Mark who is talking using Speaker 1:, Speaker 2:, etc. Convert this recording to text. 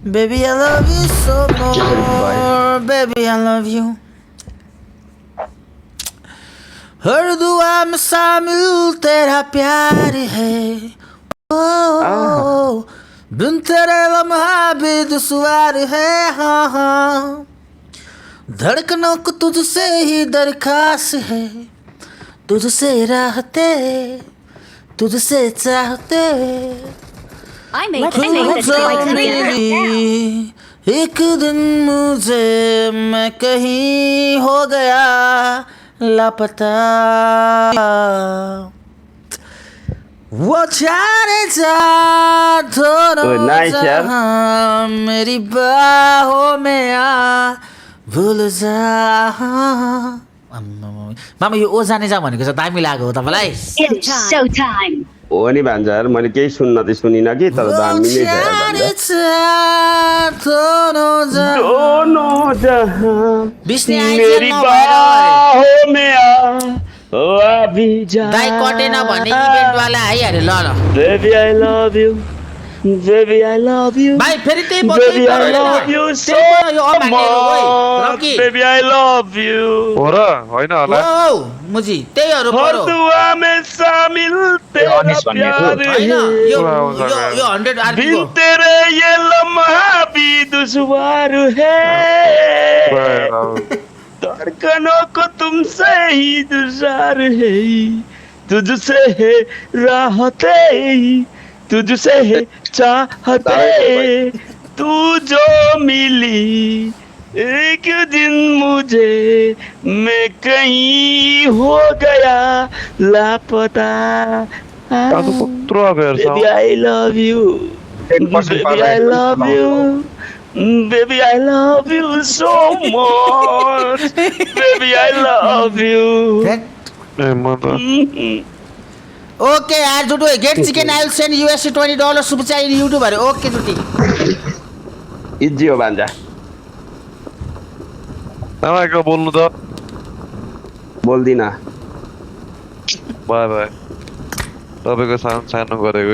Speaker 1: Baby, I love you so more. Baby, I love you. हर दुआ में शामिल तेरा प्यार है ओ बिन तेरे लम्हा भी दुश्वार है हाँ हाँ धड़कनों को तुझसे ही दरखास्त है तुझसे राहते तुझसे चाहते एक दिन मुझे मैं कहीं हो गया लापता वो चारे जा दोनों जहां मेरी बाहों में आ भूल जा मामा यो ओ जाने जा भनेको चाहिँ दामी लाग्यो तपाईलाई
Speaker 2: हो नि भान्जा यार मैले केही सुन्न त सुनिन कि तर दामी नै छ दोनों जहां
Speaker 1: बिस्ने
Speaker 2: मेरी बाहों में आ ओ अभी जा
Speaker 1: दाइ कटेन भने इभेन्ट वाला आइहाल्यो ल
Speaker 2: Baby I love you Baby I love you
Speaker 1: भाइ फेरि त्यही
Speaker 2: Baby I love you so much Baby I love you
Speaker 3: हो र होइन होला
Speaker 1: ओ मुजी त्यहीहरु
Speaker 2: हर
Speaker 1: परो
Speaker 2: दुआ में शामिल तेरा प्यार
Speaker 1: हैन
Speaker 2: है
Speaker 1: यो 100 आरपी
Speaker 2: बिन
Speaker 1: को
Speaker 2: तेरे ये लम्हा भी दुश्वार है धड़कनों को तुमसे ही दुश्वार है तुझसे है राहते तुझसे है चाहते तू जो मिली एक दिन मुझे मैं कहीं हो गया लापता
Speaker 3: कत्रो भेट्छ
Speaker 2: Baby I love you Baby I love you Baby I love you so much Baby I love you
Speaker 3: ए म त
Speaker 1: ओके यार जुटो get chicken I will send USD $20 super चाहिए युट्युब हरे ओके जुटी
Speaker 2: इजी हो भान्जा
Speaker 3: तपाईँको बोल्नु त
Speaker 2: बोल्दिन
Speaker 3: बाई बाई तपाईँको सानो सानो गरेको